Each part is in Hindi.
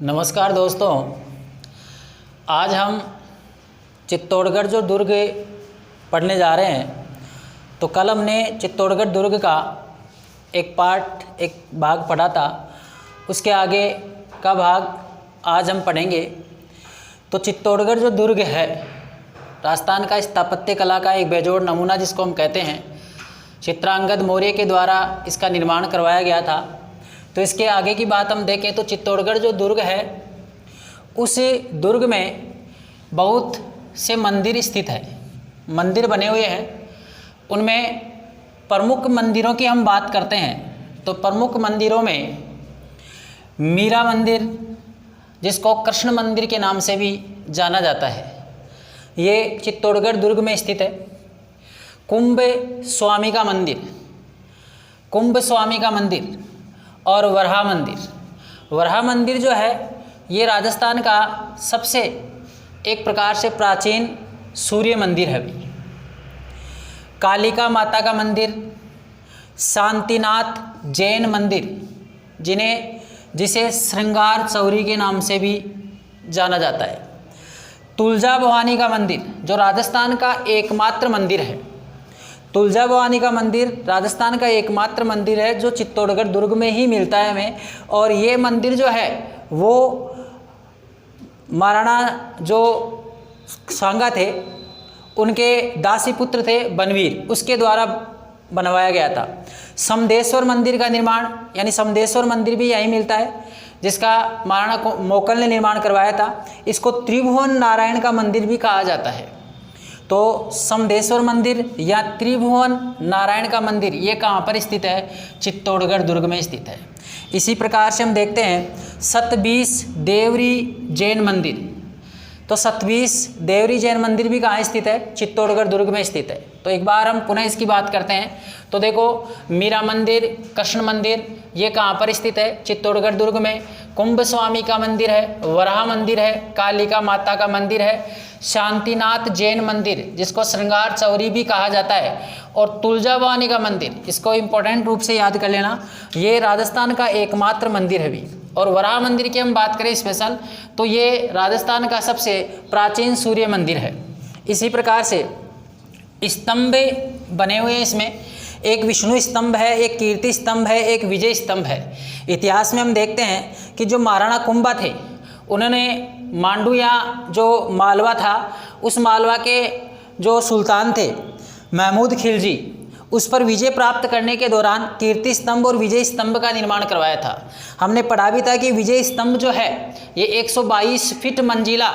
नमस्कार दोस्तों, आज हम चित्तौड़गढ़ जो दुर्ग पढ़ने जा रहे हैं। तो कल हमने चित्तौड़गढ़ दुर्ग का एक भाग पढ़ा था। उसके आगे का भाग आज हम पढ़ेंगे। तो चित्तौड़गढ़ जो दुर्ग है, राजस्थान का स्थापत्य कला का एक बेजोड़ नमूना जिसको हम कहते हैं, चित्रांगद मौर्य के द्वारा इसका निर्माण करवाया गया था। तो इसके आगे की बात हम देखें तो चित्तौड़गढ़ जो दुर्ग है, उस दुर्ग में बहुत से मंदिर स्थित है, मंदिर बने हुए हैं। उनमें प्रमुख मंदिरों की हम बात करते हैं तो प्रमुख मंदिरों में मीरा मंदिर, जिसको कृष्ण मंदिर के नाम से भी जाना जाता है, ये चित्तौड़गढ़ दुर्ग में स्थित है। कुंभ स्वामी का मंदिर और वराह मंदिर जो है, ये राजस्थान का सबसे एक प्रकार से प्राचीन सूर्य मंदिर है। कालिका माता का मंदिर, शांतिनाथ जैन मंदिर, जिसे श्रृंगार चौरी के नाम से भी जाना जाता है। तुलजा भवानी का मंदिर जो राजस्थान का एकमात्र मंदिर है। तुलजा भवानी का मंदिर राजस्थान का एकमात्र मंदिर है जो चित्तौड़गढ़ दुर्ग में ही मिलता है हमें। और ये मंदिर जो है वो महाराणा जो सांगा थे, उनके दासी पुत्र थे बनवीर, उसके द्वारा बनवाया गया था। समदेश्वर मंदिर का निर्माण, यानी समदेश्वर मंदिर भी यहीं मिलता है, जिसका महाराणा मोकल ने निर्माण करवाया था। इसको त्रिभुवन नारायण का मंदिर भी कहा जाता है। तो समदेश्वर मंदिर या त्रिभुवन नारायण का मंदिर ये कहाँ पर स्थित है? चित्तौड़गढ़ दुर्ग में स्थित है। इसी प्रकार से हम देखते हैं सतबीस देवरी जैन मंदिर। तो सतबीस देवरी जैन मंदिर भी कहाँ स्थित है? चित्तौड़गढ़ दुर्ग में स्थित है। तो एक बार हम पुनः इसकी बात करते हैं। तो देखो, मीरा मंदिर, कृष्ण मंदिर, ये कहाँ पर स्थित है? चित्तौड़गढ़ दुर्ग में। कुंभ स्वामी का मंदिर है, वराह मंदिर है, कालिका माता का मंदिर है, शांतिनाथ जैन मंदिर जिसको श्रृंगार चौरी भी कहा जाता है, और तुलजा भवानी का मंदिर, इसको इम्पोर्टेंट रूप से याद कर लेना, ये राजस्थान का एकमात्र मंदिर है भी। और वराह मंदिर की हम बात करें स्पेशल, तो ये राजस्थान का सबसे प्राचीन सूर्य मंदिर है। इसी प्रकार से स्तंभ बने हुए हैं इसमें, एक विष्णु स्तंभ है, एक कीर्ति स्तंभ है, एक विजय स्तंभ है। इतिहास में हम देखते हैं कि जो महाराणा कुंभा थे, उन्होंने मांडू या जो मालवा था, उस मालवा के जो सुल्तान थे महमूद खिलजी, उस पर विजय प्राप्त करने के दौरान कीर्ति स्तंभ और विजय स्तंभ का निर्माण करवाया था। हमने पढ़ा भी था कि विजय स्तंभ जो है ये 122 फीट मंजिला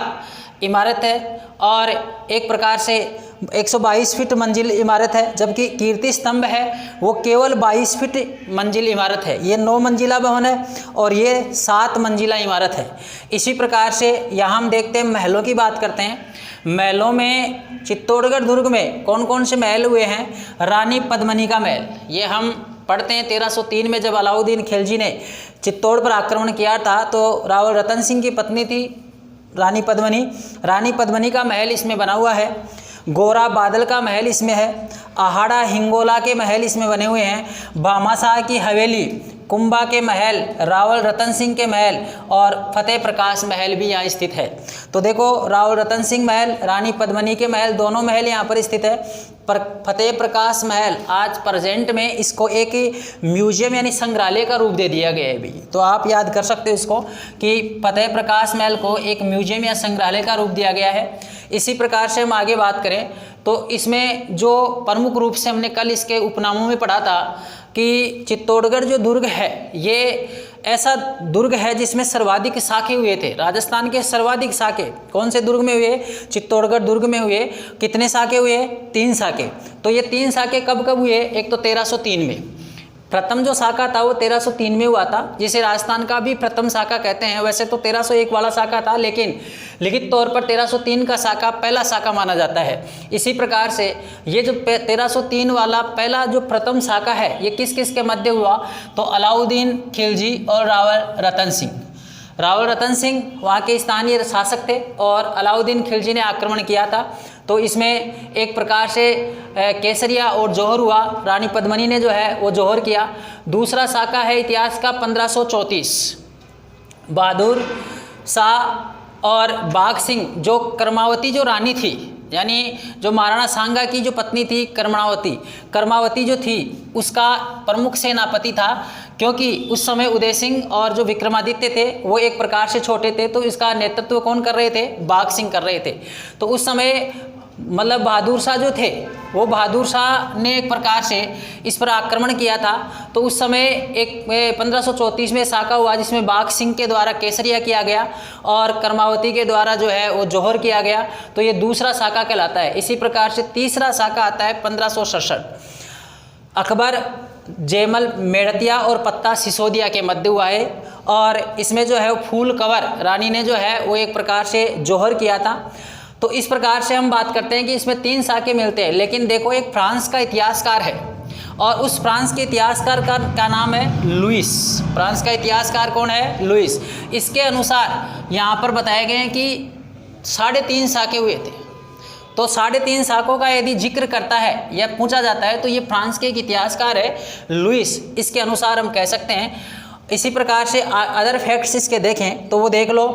इमारत है, और एक प्रकार से 122 फीट मंजिल इमारत है, जबकि कीर्ति स्तंभ है वो केवल 22 फीट मंजिल इमारत है। ये 9 मंजिला भवन है और ये 7 मंजिला इमारत है। इसी प्रकार से यहाँ हम देखते हैं, महलों की बात करते हैं। महलों में चित्तौड़गढ़ दुर्ग में कौन कौन से महल हुए हैं? रानी पद्मिनी का महल, ये हम पढ़ते हैं 1303 में जब अलाउद्दीन खिलजी ने चित्तौड़ पर आक्रमण किया था, तो रावल रतन सिंह की पत्नी थी रानी पद्मिनी का महल इसमें बना हुआ है। गोरा बादल का महल इसमें है। आहाड़ा हिंगोला के महल इसमें बने हुए हैं। भामाशाह की हवेली, कुंभा के महल, रावल रतन सिंह के महल और फतेह प्रकाश महल भी यहाँ स्थित है। तो देखो, रावल रतन सिंह महल, रानी पद्मिनी के महल, दोनों महल यहाँ पर स्थित है। पर फतेह प्रकाश महल आज प्रेजेंट में इसको एक म्यूजियम यानी संग्रहालय का रूप दे दिया गया है भी। तो आप याद कर सकते हो इसको कि फतेह प्रकाश महल को एक म्यूजियम या संग्रहालय का रूप दिया गया है। इसी प्रकार से हम आगे बात करें तो इसमें जो प्रमुख रूप से हमने कल इसके उपनामों में पढ़ा था कि चित्तौड़गढ़ जो दुर्ग है ये ऐसा दुर्ग है जिसमें सर्वाधिक साखे हुए थे। राजस्थान के सर्वाधिक साखे कौन से दुर्ग में हुए? चित्तौड़गढ़ दुर्ग में हुए। कितने साखे हुए? 3 साखे। तो ये 3 साखे कब कब हुए? एक तो 1303 में, प्रथम जो शाखा था वो 1303 में हुआ था, जिसे राजस्थान का भी प्रथम शाखा कहते हैं। वैसे तो 1301 वाला शाखा था, लेकिन लिखित तौर पर 1303 का शाखा पहला शाखा माना जाता है। इसी प्रकार से ये जो 1303 वाला पहला जो प्रथम शाखा है, ये किस किस के मध्य हुआ? तो अलाउद्दीन खिलजी और रावल रतन सिंह वहाँ के स्थानीय शासक थे, और अलाउद्दीन खिलजी ने आक्रमण किया था। तो इसमें एक प्रकार से केसरिया और जौहर हुआ। रानी पद्मिनी ने जो है वो जौहर किया। दूसरा शाखा है इतिहास का 1534, बहादुर शाह और बाघ सिंह, जो कर्मावती जो रानी थी, यानी जो महाराणा सांगा की जो पत्नी थी कर्मावती जो थी, उसका प्रमुख सेनापति था। क्योंकि उस समय उदय सिंह और जो विक्रमादित्य थे वो एक प्रकार से छोटे थे, तो इसका नेतृत्व कौन कर रहे थे? बाघ सिंह कर रहे थे। तो उस समय मतलब बहादुर शाह जो थे, वो बहादुर शाह ने एक प्रकार से इस पर आक्रमण किया था। तो उस समय एक 1534 में साका हुआ, जिसमें बाघ सिंह के द्वारा केसरिया किया गया और कर्मावती के द्वारा जो है वो जौहर किया गया। तो ये दूसरा साका कहलाता है। इसी प्रकार से तीसरा साका आता है 1567। अकबर जयमल मेड़तिया और पत्ता सिसोदिया के मध्य हुआ है, और इसमें जो है फूल कंवर रानी ने जो है वो एक प्रकार से जौहर किया था। तो इस प्रकार से हम बात करते हैं कि इसमें 3 साके मिलते हैं। लेकिन देखो, एक फ्रांस का इतिहासकार है और उस फ्रांस के इतिहासकार का नाम है लुइस। फ्रांस का इतिहासकार कौन है? लुइस। इसके अनुसार यहाँ पर बताए गए हैं कि 3.5 साके हुए थे। तो 3.5 साकों का यदि जिक्र करता है या पूछा जाता है तो ये फ्रांस के एक इतिहासकार है लुइस, इसके अनुसार हम कह सकते हैं। इसी प्रकार से अदर फैक्ट्स इसके देखें तो वो देख लो।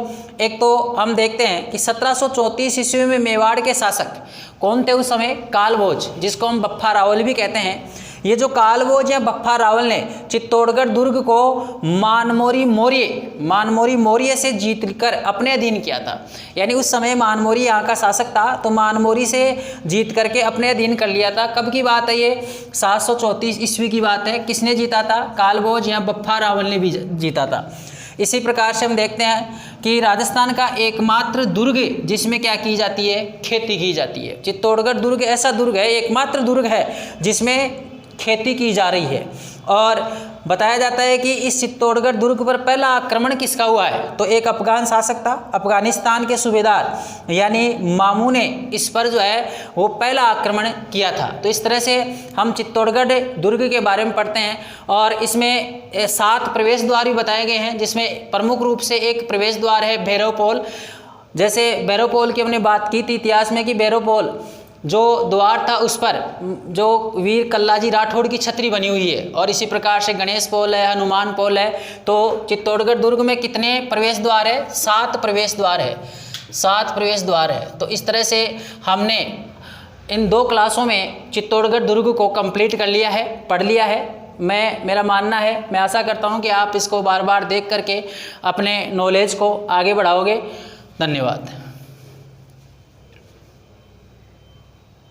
एक तो हम देखते हैं कि 1734 ईस्वी में मेवाड़ के शासक कौन थे उस समय? कालभोज, जिसको हम बप्पा रावल भी कहते हैं। ये जो कालभोज या बप्पा रावल ने चित्तौड़गढ़ दुर्ग को मानमोरी मौर्य से जीत कर अपने अधीन किया था। यानी उस समय मानमोरी यहाँ का शासक था, तो मानमोरी से जीत करके अपने अधीन कर लिया था। कब की बात है ये? 734 ईस्वी की बात है। किसने जीता था? कालभोज या बप्पा रावल ने भी जीता था। इसी प्रकार से हम देखते हैं कि राजस्थान का एकमात्र दुर्ग जिसमें क्या की जाती है? खेती की जाती है। चित्तौड़गढ़ दुर्ग ऐसा दुर्ग है, एकमात्र दुर्ग है जिसमें खेती की जा रही है। और बताया जाता है कि इस चित्तौड़गढ़ दुर्ग पर पहला आक्रमण किसका हुआ है? तो एक अफगान शासक था, अफगानिस्तान के सूबेदार यानी मामू ने इस पर जो है वो पहला आक्रमण किया था। तो इस तरह से हम चित्तौड़गढ़ दुर्ग के बारे में पढ़ते हैं। और इसमें 7 प्रवेश द्वार भी बताए गए हैं, जिसमें प्रमुख रूप से एक प्रवेश द्वार है भैरवपोल। जैसे भैरवपोल की हमने बात की थी इतिहास में कि भैरवपोल जो द्वार था उस पर जो वीर कल्लाजी राठौड़ की छतरी बनी हुई है। और इसी प्रकार से गणेश पोल है, हनुमान पोल है। तो चित्तौड़गढ़ दुर्ग में कितने प्रवेश द्वार है? 7 प्रवेश द्वार है। 7 प्रवेश द्वार है। तो इस तरह से हमने इन 2 क्लासों में चित्तौड़गढ़ दुर्ग को कंप्लीट कर लिया है, पढ़ लिया है। मेरा मानना है, मैं आशा करता हूँ कि आप इसको बार बार देख करके अपने नॉलेज को आगे बढ़ाओगे। धन्यवाद।